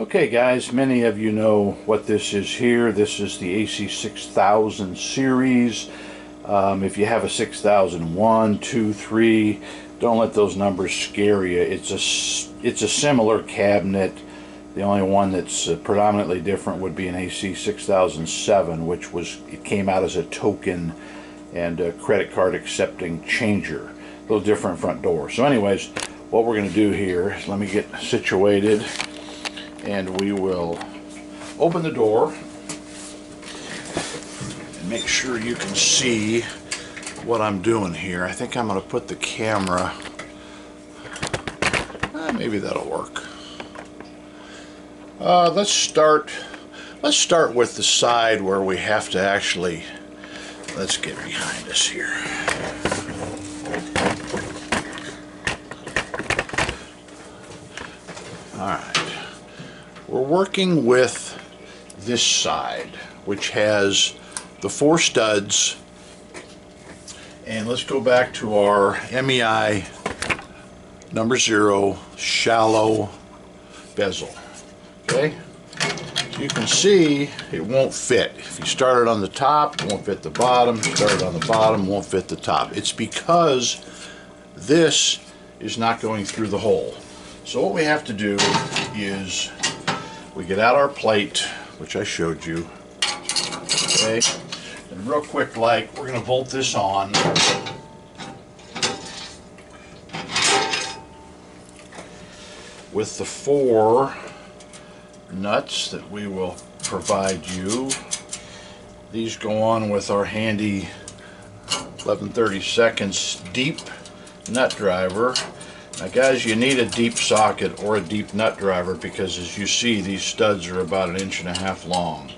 Okay guys, many of you know what this is here. This is the AC6000 series. If you have a 6001, 2, 3, don't let those numbers scare you. It's a similar cabinet. The only one that's predominantly different would be an AC6007, it came out as a token and a credit card accepting changer. A little different front door. So anyways, what we're going to do here is let me get situated, and we will open the door and make sure you can see what I'm doing here. I think I'm going to put the camera, maybe that'll work. Let's start with the side where we have to actually, let's get behind us here. Alright. We're working with this side, which has the 4 studs, and let's go back to our MEI number 0 shallow bezel. Okay, so you can see it won't fit. If you start it on the top, it won't fit the bottom. Start it on the bottom, won't fit the top. It's because this is not going through the hole. So what we have to do is we get out our plate, which I showed you, okay, and real quick, like, we're going to bolt this on. With the 4 nuts that we will provide you. These go on with our handy 11/32 deep nut driver. Now guys, you need a deep socket or a deep nut driver because, as you see, these studs are about 1.5 inches long.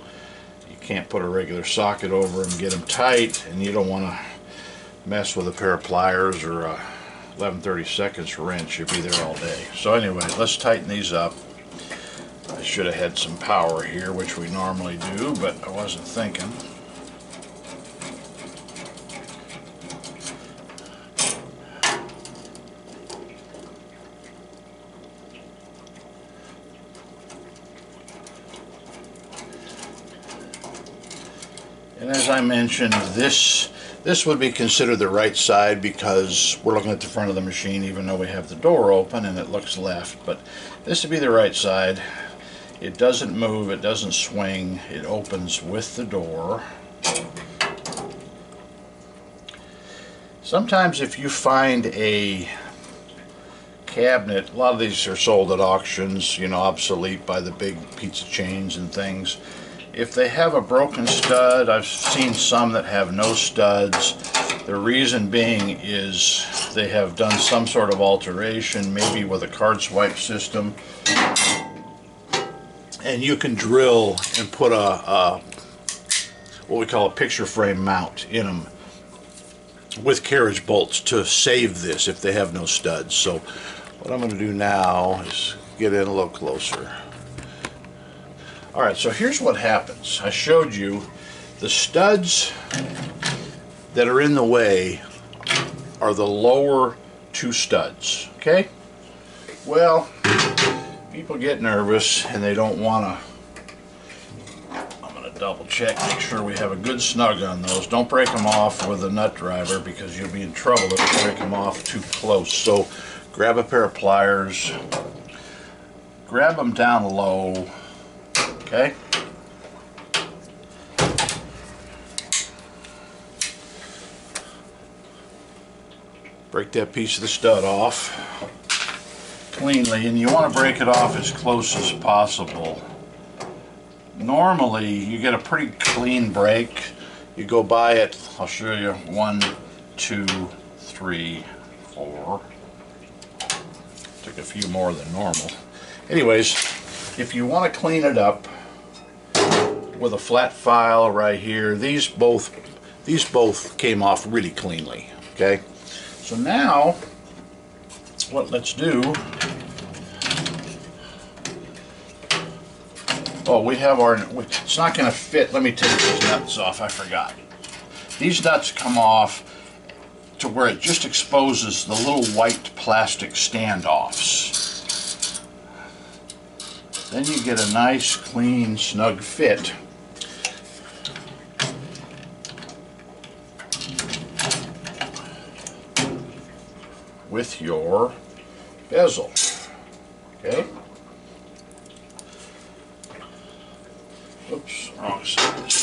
You can't put a regular socket over them, get them tight, and you don't want to mess with a pair of pliers or a 11/32 wrench. You'll be there all day. So anyway, let's tighten these up. I should have had some power here, which we normally do, but I wasn't thinking. And as I mentioned, this would be considered the right side because we're looking at the front of the machine, even though we have the door open and it looks left. But this would be the right side. It doesn't move, it doesn't swing, it opens with the door. Sometimes if you find a cabinet, a lot of these are sold at auctions, you know, obsolete by the big pizza chains and things. If they have a broken stud, I've seen some that have no studs. The reason being is they have done some sort of alteration, maybe with a card swipe system. And you can drill and put what we call a picture frame mount in them with carriage bolts to save this if they have no studs. So what I'm going to do now is get in a little closer. Alright, so here's what happens. I showed you the studs that are in the way are the lower 2 studs. Okay? Well, people get nervous and they don't want to. I'm going to double check, make sure we have a good snug on those. Don't break them off with a nut driver because you'll be in trouble if you break them off too close. So grab a pair of pliers, grab them down low. Okay. Break that piece of the stud off cleanly, and you want to break it off as close as possible. Normally you get a pretty clean break. You go by it, I'll show you, 1, 2, 3, 4. Took a few more than normal. Anyways, if you want to clean it up with a flat file right here, these both came off really cleanly. Okay, so now what let's do, we have our, it's not going to fit. Let me take these nuts off, I forgot. These nuts come off to where it just exposes the little white plastic standoffs. then you get a nice, clean, snug fit. With your bezel. Okay? Oops, wrong side.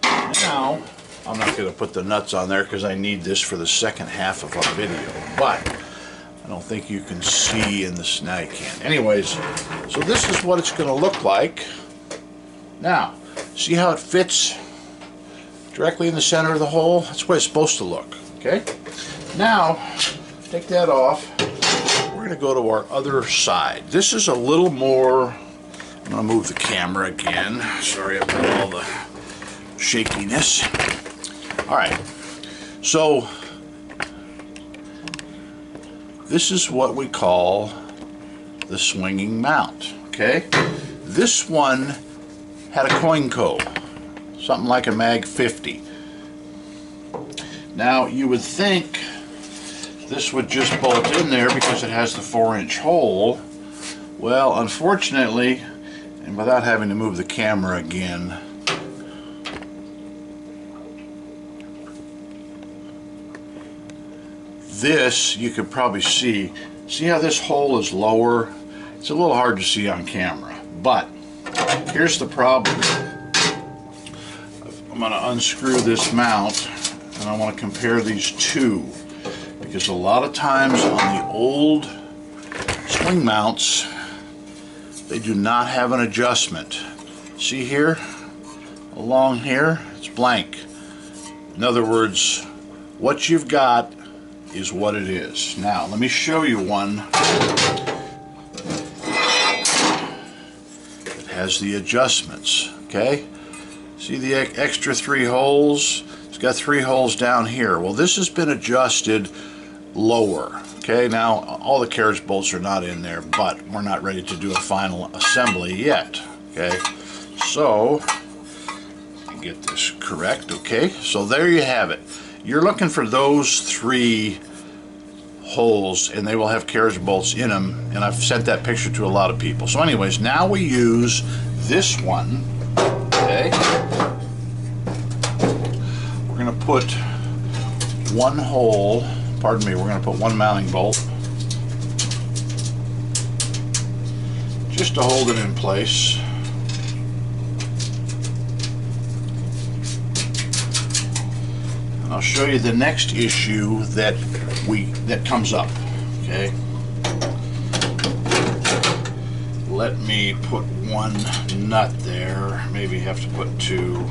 Now, I'm not going to put the nuts on there because I need this for the second half of our video, but I don't think you can see in this. Now you can. Anyways, so this is what it's going to look like. Now, see how it fits directly in the center of the hole? That's what it's supposed to look. Okay? Now, take that off. We're going to go to our other side. This is a little more. I'm going to move the camera again. Sorry about all the shakiness. Alright, so this is what we call the swinging mount. Okay? This one had a Coinco, something like a Mag 50. Now you would think this would just bolt in there because it has the 4-inch hole. Well, unfortunately, and without having to move the camera again, this you could probably see how this hole is lower? It's a little hard to see on camera, but here's the problem. I'm going to unscrew this mount and I want to compare these two, because a lot of times on the old swing mounts they do not have an adjustment. See here, along here, it's blank. In other words, what you've got is what it is. Now let me show you one that has the adjustments. Okay, see the extra 3 holes? It's got 3 holes down here. Well, this has been adjusted lower. Okay, now all the carriage bolts are not in there, but we're not ready to do a final assembly yet. Okay, so get this correct. Okay, so there you have it. You're looking for those 3 holes, and they will have carriage bolts in them, and I've sent that picture to a lot of people. So anyways, now we use this one. Okay, we're going to put 1 hole, pardon me, we're going to put 1 mounting bolt just to hold it in place. I'll show you the next issue that comes up. Okay, let me put 1 nut there, maybe have to put 2,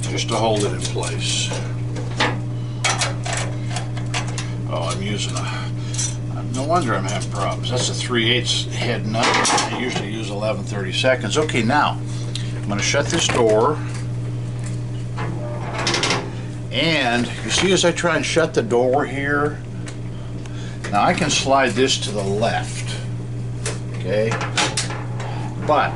just to hold it in place. Oh, I'm using no wonder I'm having problems. That's a 3/8 head nut. I usually use 11/32. Okay, now I'm going to shut this door. And you see, as I try and shut the door here, now I can slide this to the left, okay, but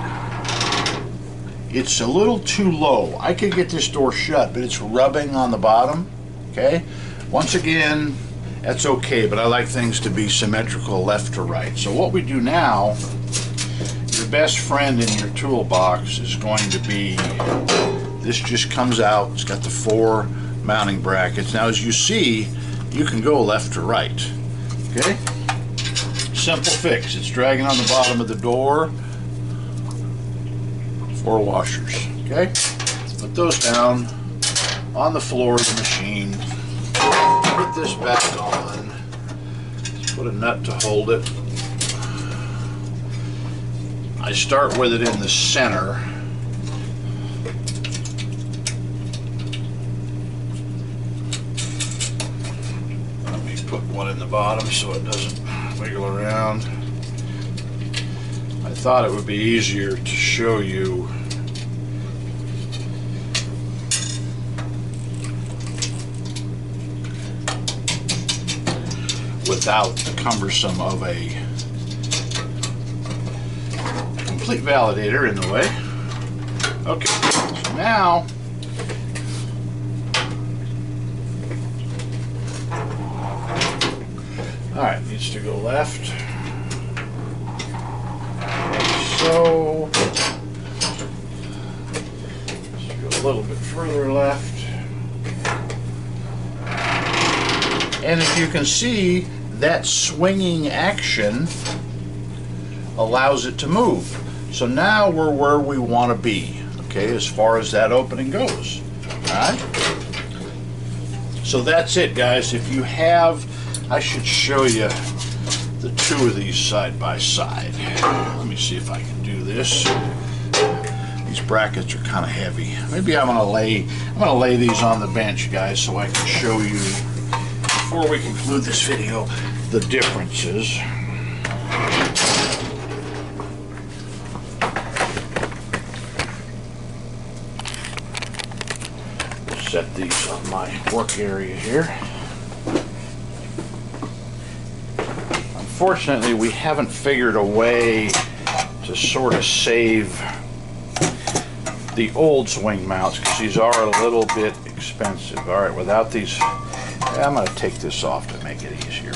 it's a little too low. I could get this door shut, but it's rubbing on the bottom. Okay, once again, that's okay, but I like things to be symmetrical left to right. So what we do now, your best friend in your toolbox is going to be, this just comes out, it's got the 4 mounting brackets. Now as you see, you can go left to right. Okay, simple fix. It's dragging on the bottom of the door. 4 washers. Okay, put those down on the floor of the machine. Put this back on. Put a nut to hold it. I start with it in the center. Put 1 in the bottom so it doesn't wiggle around. I thought it would be easier to show you without the cumbersome of a complete validator in the way. Okay, so now needs to go left. Like so. Just go a little bit further left. And if you can see, that swinging action allows it to move. So now we're where we want to be, okay, as far as that opening goes. Alright? So that's it, guys. If you have, I should show you the two of these side by side. Let me see if I can do this. These brackets are kind of heavy. Maybe I'm gonna lay these on the bench, guys, so I can show you, before we conclude this video, the differences. Set these on my work area here. Unfortunately, we haven't figured a way to sort of save the old swing mounts because these are a little bit expensive. All right, without these, I'm going to take this off to make it easier.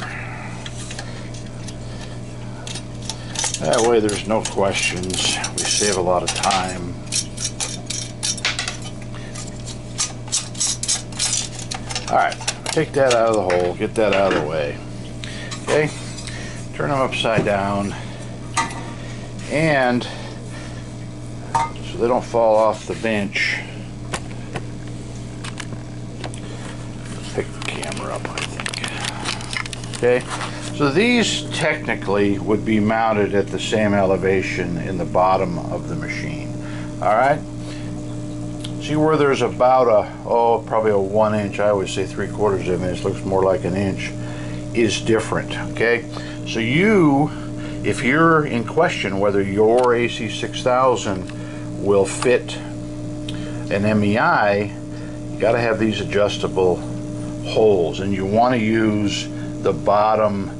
That way there's no questions. We save a lot of time. Alright, take that out of the hole, get that out of the way. Okay, turn them upside down, and so they don't fall off the bench. Pick the camera up, I think. Okay, so these technically would be mounted at the same elevation in the bottom of the machine. Alright? See where there's about probably a 1 inch, I always say 3/4 of an inch, looks more like an inch, is different, okay? So if you're in question whether your AC6000 will fit an MEI, you gotta have these adjustable holes, and you wanna use the bottom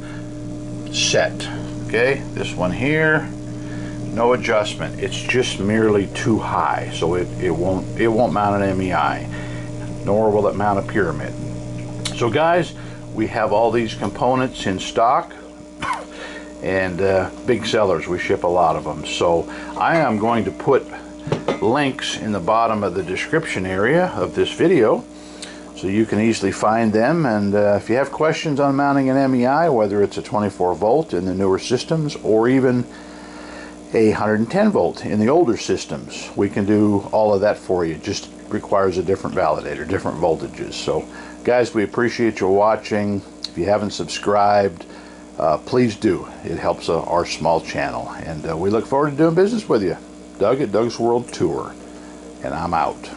set, okay? This one here, no adjustment. It's just merely too high, so it won't mount an MEI, nor will it mount a pyramid. So guys, we have all these components in stock, and big sellers. We ship a lot of them. So I am going to put links in the bottom of the description area of this video, so you can easily find them. And if you have questions on mounting an MEI, whether it's a 24 volt in the newer systems or even a 110 volt in the older systems, we can do all of that for you. It just requires a different validator, different voltages. So guys, we appreciate you watching. If you haven't subscribed, please do. It helps our small channel, and we look forward to doing business with you. Doug at Doug's World Tour, and I'm out.